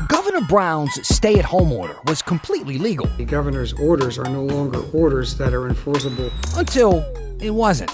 Governor Brown's stay-at-home order was completely legal. The governor's orders are no longer orders that are enforceable. Until it wasn't.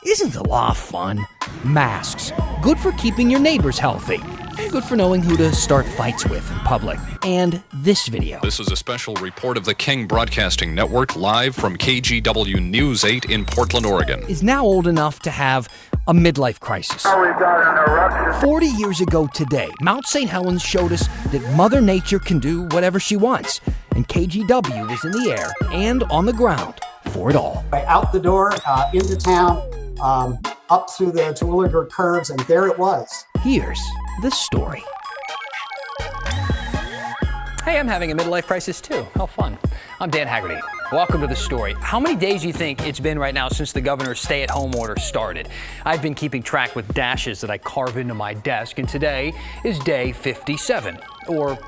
Isn't the law fun? Masks. Good for keeping your neighbors healthy. And good for knowing who to start fights with in public. And this video. This is a special report of the King Broadcasting Network live from KGW News 8 in Portland, Oregon. Is now old enough to have a midlife crisis. We've got an eruption. 40 years ago today, Mount St. Helens showed us that Mother Nature can do whatever she wants. And KGW was in the air and on the ground for it all. Out the door, into town, up through the Terwilliger curves, and there it was. Here's the story. Hey, I'm having a midlife crisis too. How fun. I'm Dan Haggerty. Welcome to The Story. How many days do you think it's been right now since the governor's stay-at-home order started? I've been keeping track with dashes that I carve into my desk, and today is day 57. Or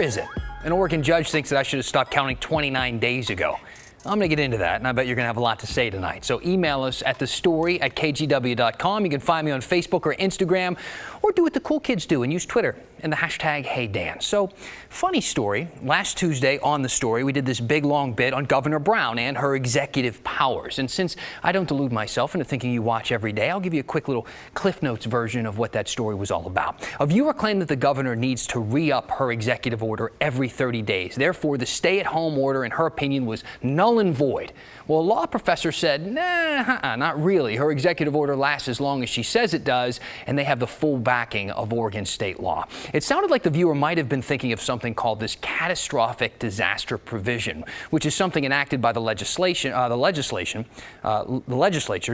is it? An Oregon judge thinks that I should have stopped counting 29 days ago. I'm going to get into that, and I bet you're going to have a lot to say tonight. So email us at thestory@kgw.com. You can find me on Facebook or Instagram, or do what the cool kids do and use Twitter and the hashtag HeyDan. So, funny story. Last Tuesday on The Story, we did this big, long bit on Governor Brown and her executive powers. And since I don't delude myself into thinking you watch every day, I'll give you a quick little Cliff Notes version of what that story was all about. A viewer claimed that the governor needs to re-up her executive order every 30 days. Therefore, the stay-at-home order, in her opinion, was null and void. Well, a law professor said, nah, not really. Her executive order lasts as long as she says it does, and they have the full backing of Oregon state law. It sounded like the viewer might have been thinking of something called this catastrophic disaster provision, which is something enacted by the legislature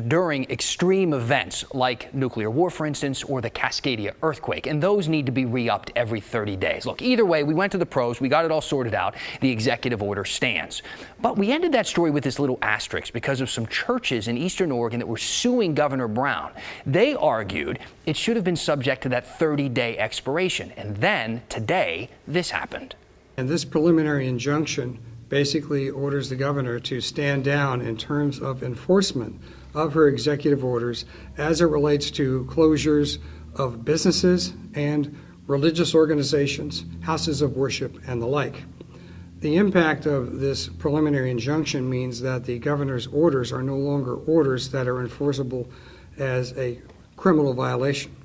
during extreme events like nuclear war, for instance, or the Cascadia earthquake, and those need to be re-upped every 30 days. Look, either way, we went to the pros, we got it all sorted out, the executive order stands. But we ended that story with this little asterisk because of some churches in Eastern Oregon that were suing Governor Brown. They argued it should have been subject to that 30-day expiration. And then, today, this happened. And this preliminary injunction basically orders the governor to stand down in terms of enforcement of her executive orders as it relates to closures of businesses and religious organizations, houses of worship, and the like. The impact of this preliminary injunction means that the governor's orders are no longer orders that are enforceable as a criminal violation.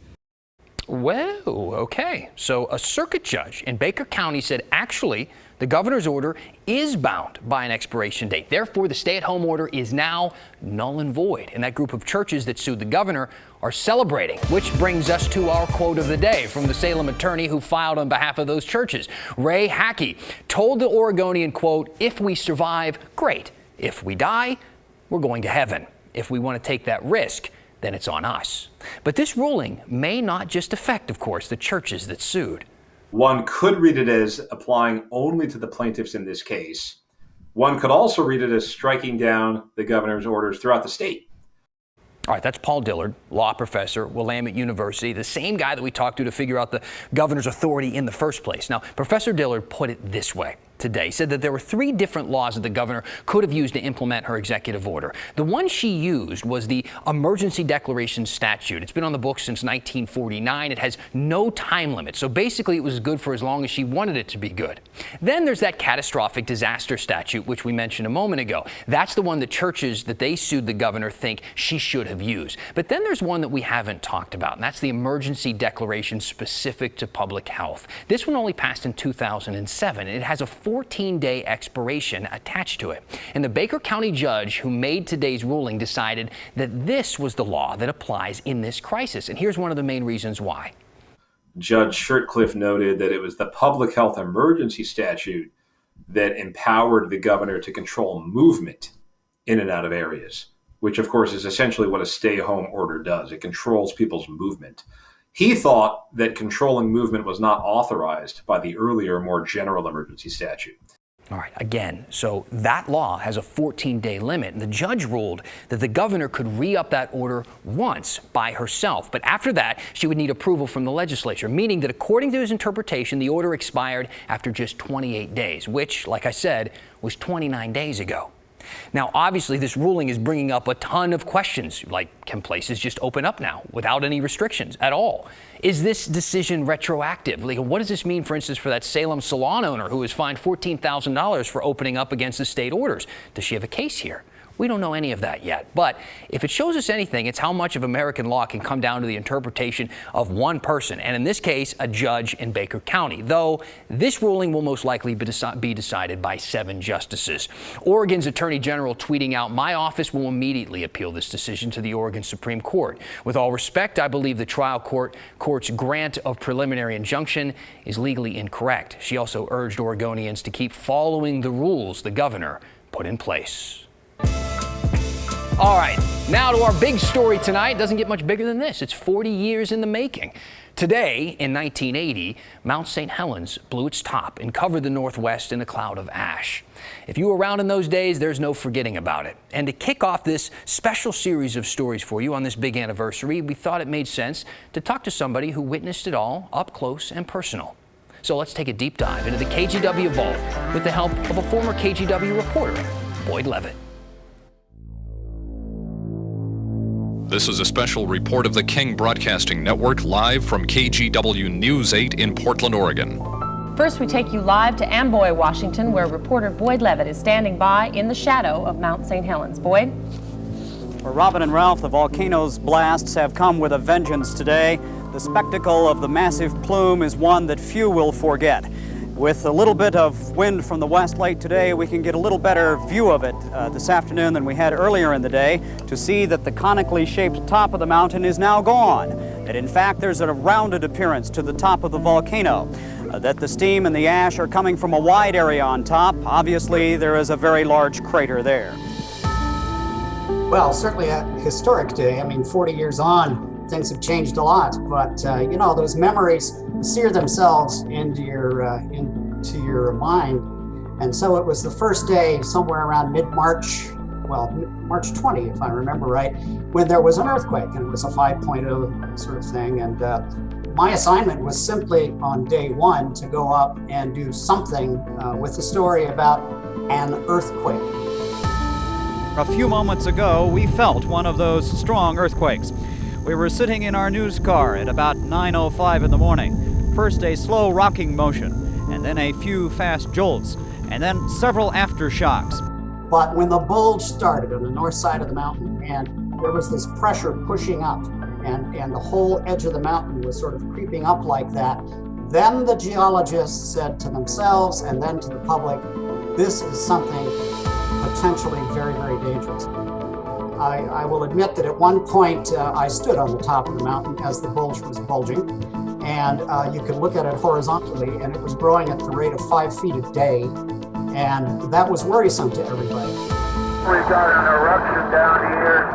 Well, okay. So a circuit judge in Baker County said actually the governor's order is bound by an expiration date. Therefore, the stay-at-home order is now null and void. And that group of churches that sued the governor are celebrating, which brings us to our quote of the day from the Salem attorney who filed on behalf of those churches. Ray Hackey told the Oregonian, quote, "If we survive, great. If we die, we're going to heaven. If we want to take that risk, then it's on us." But this ruling may not just affect, of course, the churches that sued. One could read it as applying only to the plaintiffs in this case. One could also read it as striking down the governor's orders throughout the state. All right, that's Paul Dillard, law professor, Willamette University, the same guy that we talked to figure out the governor's authority in the first place. Now, Professor Dillard put it this way today. He said that there were 3 different laws that the governor could have used to implement her executive order. The one she used was the Emergency Declaration Statute. It's been on the books since 1949. It has no time limit. So basically, it was good for as long as she wanted it to be good. Then there's that Catastrophic Disaster Statute, which we mentioned a moment ago. That's the one that churches that they sued the governor think she should have used. But then there's one that we haven't talked about, and that's the Emergency Declaration specific to public health. This one only passed in 2007, and it has a 14-day expiration attached to it. And the Baker County judge who made today's ruling decided that this was the law that applies in this crisis. And here's one of the main reasons why. Judge Shirtcliffe noted that it was the public health emergency statute that empowered the governor to control movement in and out of areas, which of course is essentially what a stay-home order does. It controls people's movement. He thought that controlling movement was not authorized by the earlier, more general emergency statute. All right, again, so that law has a 14-day limit, and the judge ruled that the governor could re-up that order once by herself. But after that, she would need approval from the legislature, meaning that according to his interpretation, the order expired after just 28 days, which, like I said, was 29 days ago. Now, obviously, this ruling is bringing up a ton of questions, like can places just open up now without any restrictions at all? Is this decision retroactive? Like, what does this mean, for instance, for that Salem salon owner who was fined $14,000 for opening up against the state orders? Does she have a case here? We don't know any of that yet. But if it shows us anything, it's how much of American law can come down to the interpretation of one person, and in this case, a judge in Baker County, though this ruling will most likely be decided by 7 justices. Oregon's Attorney General tweeting out, "My office will immediately appeal this decision to the Oregon Supreme Court. With all respect, I believe the trial court's grant of preliminary injunction is legally incorrect." She also urged Oregonians to keep following the rules the governor put in place. All right, now to our big story tonight. Doesn't get much bigger than this. It's 40 years in the making. Today, in 1980, Mount St. Helens blew its top and covered the Northwest in a cloud of ash. If you were around in those days, there's no forgetting about it. And to kick off this special series of stories for you on this big anniversary, we thought it made sense to talk to somebody who witnessed it all up close and personal. So let's take a deep dive into the KGW Vault with the help of a former KGW reporter, Boyd Levitt. This is a special report of the King Broadcasting Network live from KGW News 8 in Portland, Oregon. First, we take you live to Amboy, Washington, where reporter Boyd Levitt is standing by in the shadow of Mount St. Helens. Boyd? For Robin and Ralph, the volcano's blasts have come with a vengeance today. The spectacle of the massive plume is one that few will forget. With a little bit of wind from the west late today, we can get a little better view of it this afternoon than we had earlier in the day to see that the conically shaped top of the mountain is now gone. That in fact there's a rounded appearance to the top of the volcano. That the steam and the ash are coming from a wide area on top. Obviously there is a very large crater there. Well, certainly a historic day. I mean, 40 years on, things have changed a lot, but you know, those memories sear themselves into your mind. And so it was the first day, somewhere around mid-March, well, March 20, if I remember right, when there was an earthquake, and it was a 5.0 sort of thing. And my assignment was simply on day one to go up and do something with the story about an earthquake. A few moments ago, we felt one of those strong earthquakes. We were sitting in our news car at about 9:05 in the morning. First a slow rocking motion, and then a few fast jolts, and then several aftershocks. But when the bulge started on the north side of the mountain, and there was this pressure pushing up, and the whole edge of the mountain was sort of creeping up like that, then the geologists said to themselves and then to the public, this is something potentially very, very dangerous. I will admit that at one point I stood on the top of the mountain as the bulge was bulging, and you could look at it horizontally, and it was growing at the rate of 5 feet a day, and that was worrisome to everybody. We've got an eruption down here.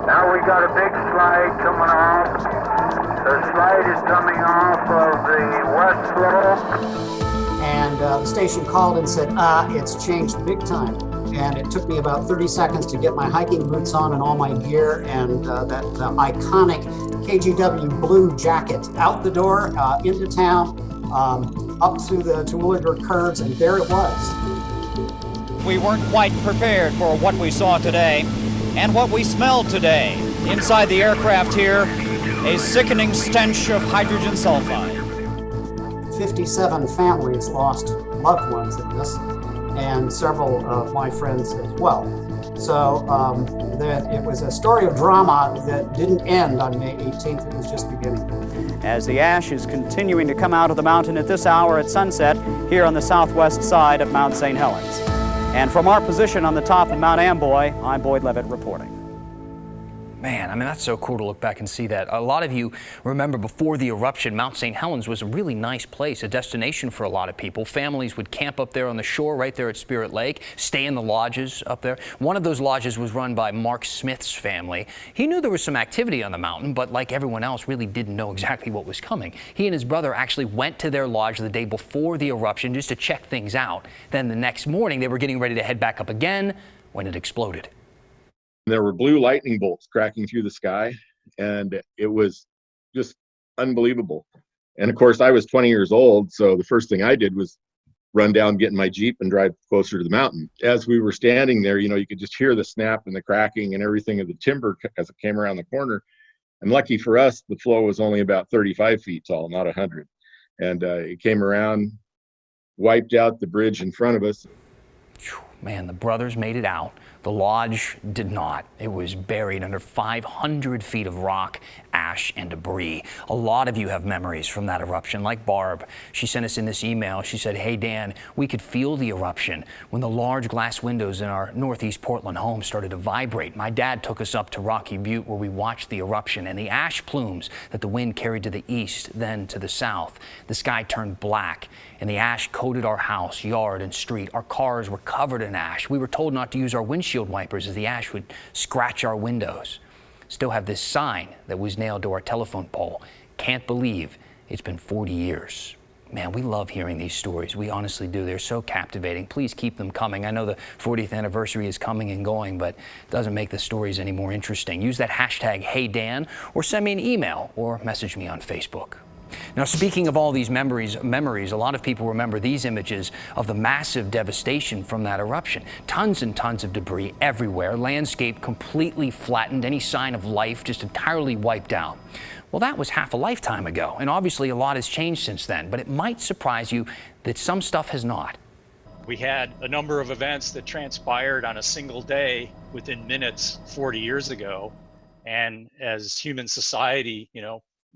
Now we got a big slide coming off. The slide is coming off of the west slope. And the station called and said, it's changed big time. And it took me about 30 seconds to get my hiking boots on and all my gear and that iconic KGW blue jacket out the door, into town, up through the Terwilliger curves, and there it was. We weren't quite prepared for what we saw today and what we smelled today. Inside the aircraft here, a sickening stench of hydrogen sulfide. 57 families lost loved ones in this, and several of my friends as well. So it was a story of drama that didn't end on May 18th, it was just beginning. As the ash is continuing to come out of the mountain at this hour at sunset here on the southwest side of Mount St. Helens. And from our position on the top of Mount Amboy, I'm Boyd Levitt reporting. Man, I mean, that's so cool to look back and see that. A lot of you remember before the eruption, Mount St. Helens was a really nice place, a destination for a lot of people. Families would camp up there on the shore right there at Spirit Lake, stay in the lodges up there. One of those lodges was run by Mark Smith's family. He knew there was some activity on the mountain, but like everyone else, really didn't know exactly what was coming. He and his brother actually went to their lodge the day before the eruption just to check things out. Then the next morning, they were getting ready to head back up again when it exploded. There were blue lightning bolts cracking through the sky, and it was just unbelievable. And of course, I was 20 years old, so the first thing I did was run down, get in my Jeep and drive closer to the mountain. As we were standing there, you could just hear the snap and the cracking and everything of the timber as it came around the corner. And lucky for us, the flow was only about 35 feet tall, not 100. And it came around, wiped out the bridge in front of us. Man, the brothers made it out. The lodge did not. It was buried under 500 feet of rock, ash, and debris. A lot of you have memories from that eruption, like Barb. She sent us in this email. She said, "Hey, Dan, we could feel the eruption when the large glass windows in our northeast Portland home started to vibrate. My dad took us up to Rocky Butte where we watched the eruption and the ash plumes that the wind carried to the east, then to the south. The sky turned black and the ash coated our house, yard, and street. Our cars were covered in ash. We were told not to use our windshield wipers as the ash would scratch our windows. Still have this sign that was nailed to our telephone pole. Can't believe it's been 40 years. Man, we love hearing these stories. We honestly do. They're so captivating. Please keep them coming. I know the 40th anniversary is coming and going, but it doesn't make the stories any more interesting. Use that hashtag #HeyDan or send me an email or message me on Facebook. Now, speaking of all these memories, a lot of people remember these images of the massive devastation from that eruption. Tons and tons of debris everywhere, landscape completely flattened, any sign of life just entirely wiped out. Well, that was half a lifetime ago, and obviously a lot has changed since then, but it might surprise you that some stuff has not. We had a number of events that transpired on a single day within minutes 40 years ago, and as human society,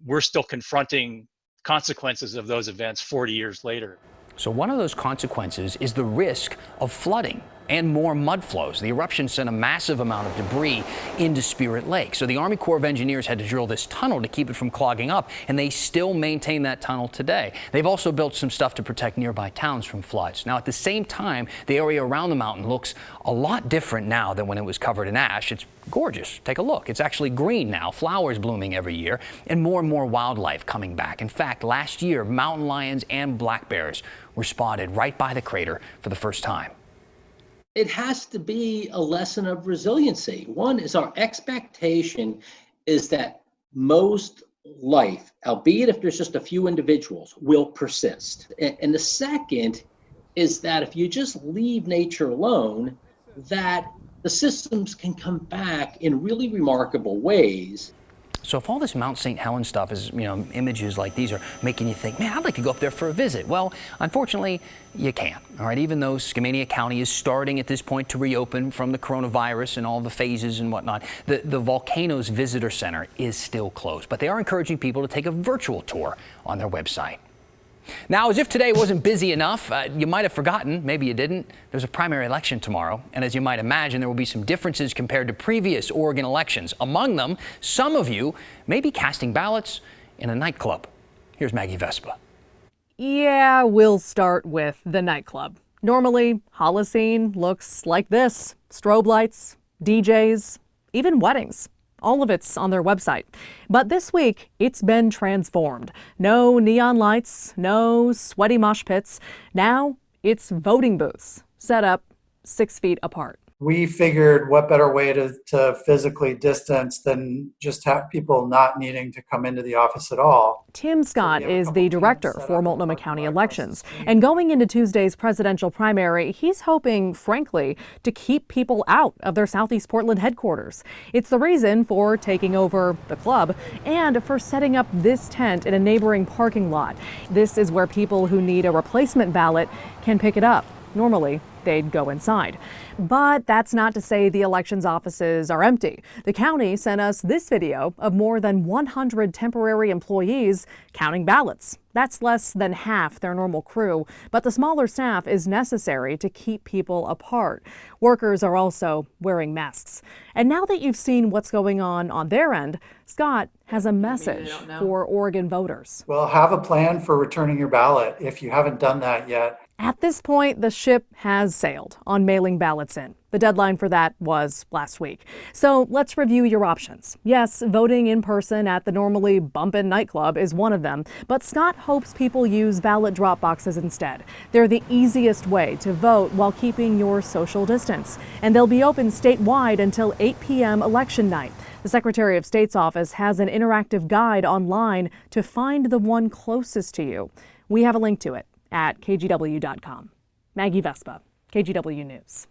we're still confronting consequences of those events 40 years later. So one of those consequences is the risk of flooding and more mud flows. The eruption sent a massive amount of debris into Spirit Lake. So the Army Corps of Engineers had to drill this tunnel to keep it from clogging up, and they still maintain that tunnel today. They've also built some stuff to protect nearby towns from floods. Now, at the same time, the area around the mountain looks a lot different now than when it was covered in ash. It's gorgeous. Take a look. It's actually green now, flowers blooming every year, and more wildlife coming back. In fact, last year, mountain lions and black bears were spotted right by the crater for the first time. It has to be a lesson of resiliency. One is our expectation is that most life, albeit if there's just a few individuals, will persist. And the second is that if you just leave nature alone, that the systems can come back in really remarkable ways. So if all this Mount St. Helens stuff is, images like these are making you think, man, I'd like to go up there for a visit. Well, unfortunately, you can't. All right, even though Skamania County is starting at this point to reopen from the coronavirus and all the phases and whatnot, the Volcanoes Visitor Center is still closed. But they are encouraging people to take a virtual tour on their website. Now, as if today wasn't busy enough, you might have forgotten, maybe you didn't, there's a primary election tomorrow. And as you might imagine, there will be some differences compared to previous Oregon elections. Among them, some of you may be casting ballots in a nightclub. Here's Maggie Vespa. Yeah, we'll start with the nightclub. Normally, Holocene looks like this. Strobe lights, DJs, even weddings. All of it's on their website. But this week, it's been transformed. No neon lights, no sweaty mosh pits. Now it's voting booths set up 6 feet apart. We figured what better way to physically distance than just have people not needing to come into the office at all. Tim Scott is the director for Multnomah County elections. And going into Tuesday's presidential primary, he's hoping, frankly, to keep people out of their Southeast Portland headquarters. It's the reason for taking over the club and for setting up this tent in a neighboring parking lot. This is where people who need a replacement ballot can pick it up. Normally, they'd go inside. But that's not to say the elections offices are empty. The county sent us this video of more than 100 temporary employees counting ballots. That's less than half their normal crew, but the smaller staff is necessary to keep people apart. Workers are also wearing masks. And now that you've seen what's going on their end, Scott has a message for Oregon voters. Well, have a plan for returning your ballot if you haven't done that yet. At this point, the ship has sailed on mailing ballots in. The deadline for that was last week. So let's review your options. Yes, voting in person at the normally bumpin' nightclub is one of them, but Scott hopes people use ballot drop boxes instead. They're the easiest way to vote while keeping your social distance, and they'll be open statewide until 8 p.m. election night. The Secretary of State's office has an interactive guide online to find the one closest to you. We have a link to it at kgw.com. Maggie Vespa, KGW News.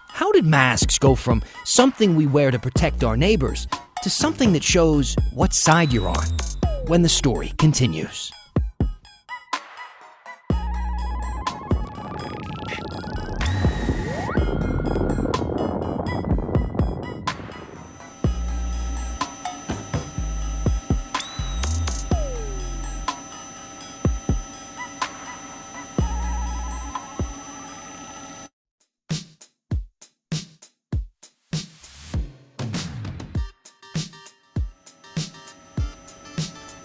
How did masks go from something we wear to protect our neighbors to something that shows what side you're on? When the story continues.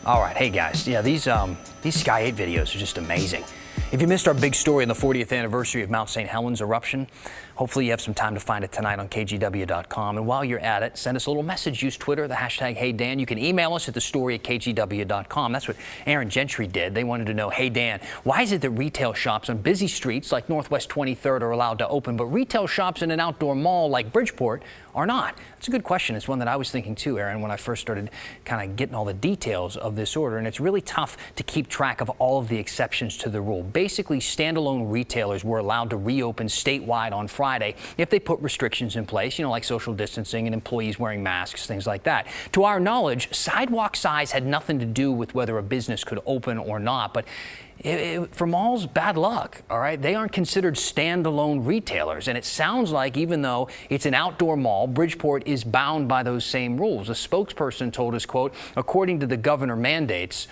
All right, hey guys, yeah, these Sky 8 videos are just amazing. If you missed our big story on the 40th anniversary of Mount St. Helens eruption, hopefully you have some time to find it tonight on KGW.com. And while you're at it, send us a little message. Use Twitter, the hashtag HeyDan. You can email us at thestory@KGW.com. That's what Aaron Gentry did. They wanted to know, hey Dan, why is it that retail shops on busy streets like Northwest 23rd are allowed to open, but retail shops in an outdoor mall like Bridgeport are not? It's a good question. It's one that I was thinking too, Aaron, when I first started kind of getting all the details of this order. And it's really tough to keep track of all of the exceptions to the rule. Basically, standalone retailers were allowed to reopen statewide on Friday if they put restrictions in place, like social distancing and employees wearing masks, things like that. To our knowledge, sidewalk size had nothing to do with whether a business could open or not. But for malls, bad luck, all right? They aren't considered standalone retailers. And it sounds like even though it's an outdoor mall, Bridgeport is bound by those same rules. A spokesperson told us, quote, according to the governor mandates,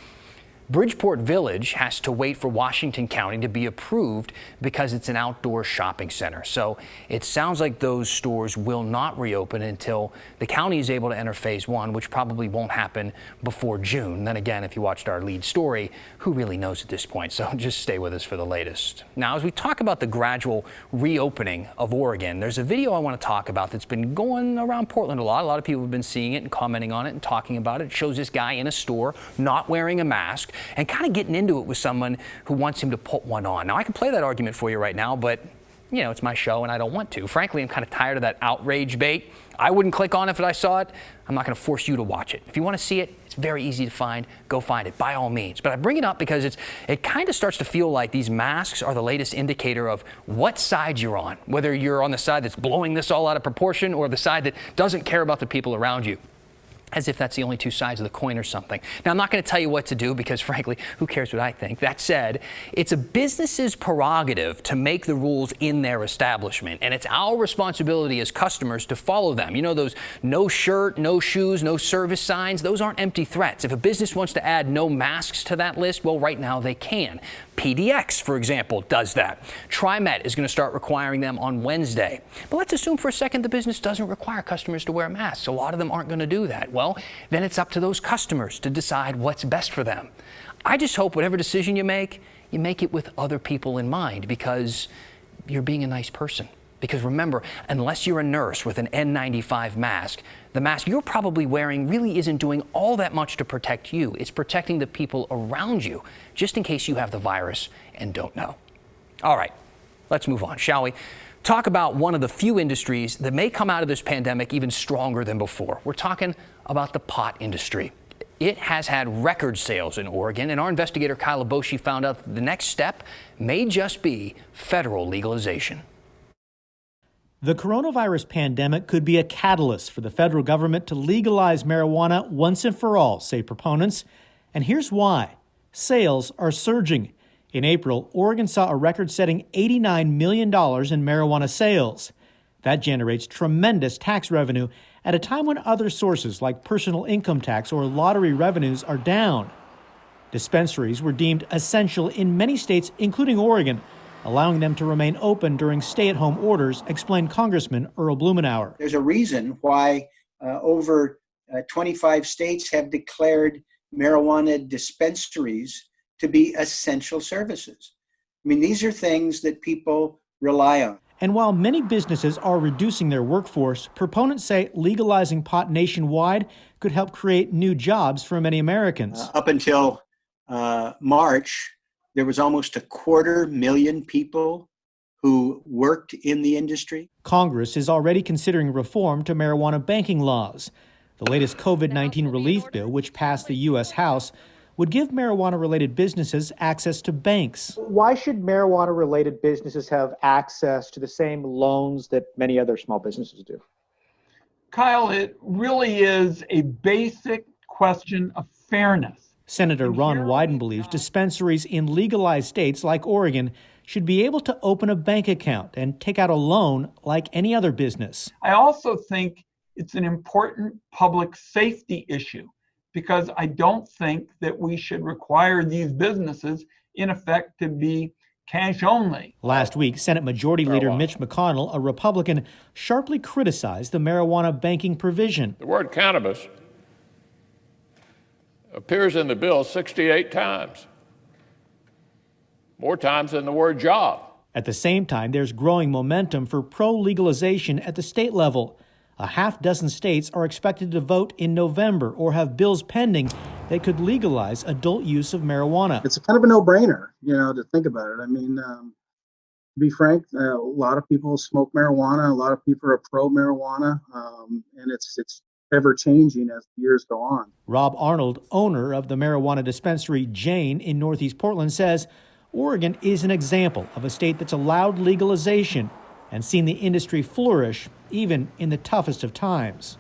Bridgeport Village has to wait for Washington County to be approved because it's an outdoor shopping center. So it sounds like those stores will not reopen until the county is able to enter phase 1, which probably won't happen before June. Then again, if you watched our lead story, who really knows at this point? So just stay with us for the latest. Now, as we talk about the gradual reopening of Oregon, there's a video I want to talk about that's been going around Portland a lot. A lot of people have been seeing it and commenting on it and talking about it. It shows this guy in a store not wearing a mask and kind of getting into it with someone who wants him to put one on. Now, I can play that argument for you right now, but, it's my show and I don't want to. Frankly, I'm kind of tired of that outrage bait. I wouldn't click on it if I saw it. I'm not going to force you to watch it. If you want to see it, it's very easy to find. Go find it, by all means. But I bring it up because it kind of starts to feel like these masks are the latest indicator of what side you're on, whether you're on the side that's blowing this all out of proportion or the side that doesn't care about the people around you. As if that's the only two sides of the coin or something. Now, I'm not going to tell you what to do because, frankly, who cares what I think? That said, it's a business's prerogative to make the rules in their establishment, and it's our responsibility as customers to follow them. Those no shirt, no shoes, no service signs, those aren't empty threats. If a business wants to add no masks to that list, well, right now they can. PDX, for example, does that. TriMet is going to start requiring them on Wednesday. But let's assume for a second the business doesn't require customers to wear masks. A lot of them aren't going to do that. Well, then it's up to those customers to decide what's best for them. I just hope whatever decision you make it with other people in mind because you're being a nice person. Because remember, unless you're a nurse with an N95 mask, the mask you're probably wearing really isn't doing all that much to protect you. It's protecting the people around you, just in case you have the virus and don't know. All right, let's move on, shall we? Talk about one of the few industries that may come out of this pandemic even stronger than before. We're talking about the pot industry. It has had record sales in Oregon, and our investigator Kyla Boshi found out that the next step may just be federal legalization. The coronavirus pandemic could be a catalyst for the federal government to legalize marijuana once and for all, say proponents. And here's why. Sales are surging. In April, Oregon saw a record-setting $89 million in marijuana sales. That generates tremendous tax revenue at a time when other sources like personal income tax or lottery revenues are down. Dispensaries were deemed essential in many states, including Oregon, allowing them to remain open during stay-at-home orders, explained Congressman Earl Blumenauer. There's a reason why over 25 states have declared marijuana dispensaries to be essential services. I mean, these are things that people rely on. And while many businesses are reducing their workforce, proponents say legalizing pot nationwide could help create new jobs for many Americans. Up until March, there was almost 250,000 people who worked in the industry. Congress is already considering reform to marijuana banking laws. The latest COVID-19 relief bill, which passed the U.S. House, would give marijuana-related businesses access to banks. Why should marijuana-related businesses have access to the same loans that many other small businesses do? Kyle, it really is a basic question of fairness. Senator Ron Wyden believes dispensaries in legalized states like Oregon should be able to open a bank account and take out a loan like any other business. I also think it's an important public safety issue, because I don't think that we should require these businesses, in effect, to be cash only. Last week, Senate Majority Leader Mitch McConnell, a Republican, sharply criticized the marijuana banking provision. The word cannabis appears in the bill 68 times, more times than the word job. At the same time, there's growing momentum for pro-legalization at the state level. A half dozen states are expected to vote in November or have bills pending that could legalize adult use of marijuana. It's kind of a no-brainer, to think about it. I mean, to be frank, a lot of people smoke marijuana. A lot of people are pro-marijuana, and it's ever-changing as the years go on. Rob Arnold, owner of the marijuana dispensary Jane in Northeast Portland, says Oregon is an example of a state that's allowed legalization and seen the industry flourish even in the toughest of times.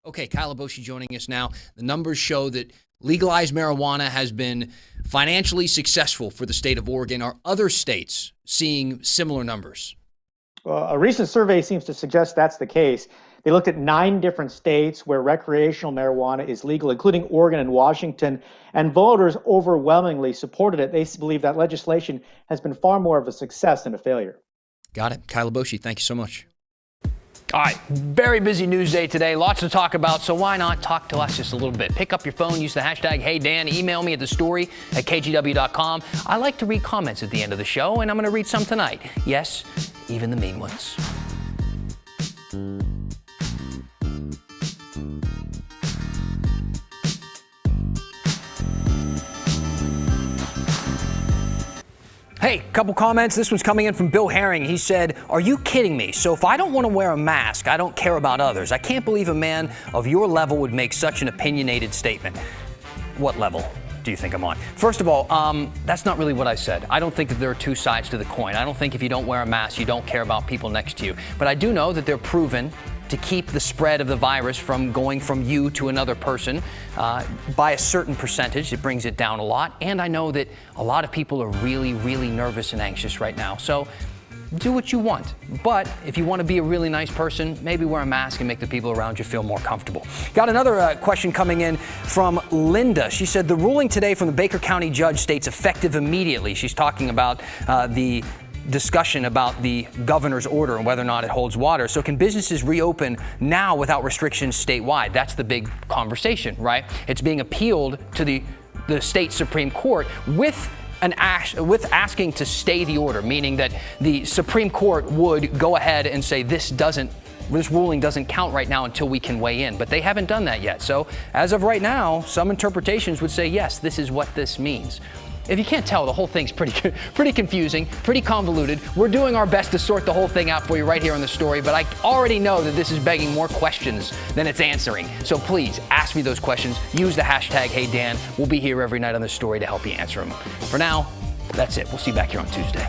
Okay, Kyle Aboshi joining us now. The numbers show that legalized marijuana has been financially successful for the state of Oregon. Are other states seeing similar numbers? A recent survey seems to suggest that's the case. They looked at 9 different states where recreational marijuana is legal, including Oregon and Washington, and voters overwhelmingly supported it. They believe that legislation has been far more of a success than a failure. Got it. Kyle Aboshi, thank you so much. All right, very busy news day today. Lots to talk about, so why not talk to us just a little bit? Pick up your phone, use the hashtag HeyDan, email me at thestory@kgw.com. I like to read comments at the end of the show, and I'm going to read some tonight. Yes, even the mean ones. Hey, couple comments. This one's coming in from Bill Herring. He said, "Are you kidding me? So if I don't want to wear a mask, I don't care about others. I can't believe a man of your level would make such an opinionated statement." What level do you think I'm on? First of all, that's not really what I said. I don't think that there are two sides to the coin. I don't think if you don't wear a mask, you don't care about people next to you. But I do know that they're proven to keep the spread of the virus from going from you to another person by a certain percentage. It brings it down a lot. And I know that a lot of people are really, really nervous and anxious right now. So do what you want. But if you want to be a really nice person, maybe wear a mask and make the people around you feel more comfortable. Got another question coming in from Linda. She said, the ruling today from the Baker County judge states effective immediately. She's talking about the discussion about the governor's order and whether or not it holds water. So can businesses reopen now without restrictions statewide? That's the big conversation, right? It's being appealed to the state Supreme Court with asking to stay the order, meaning that the Supreme Court would go ahead and say this ruling doesn't count right now until we can weigh in. But they haven't done that yet. So as of right now, some interpretations would say, yes, this is what this means. If you can't tell, the whole thing's pretty confusing, pretty convoluted. We're doing our best to sort the whole thing out for you right here on The Story, but I already know that this is begging more questions than it's answering. So please ask me those questions. Use the hashtag HeyDan. We'll be here every night on The Story to help you answer them. For now, that's it. We'll see you back here on Tuesday.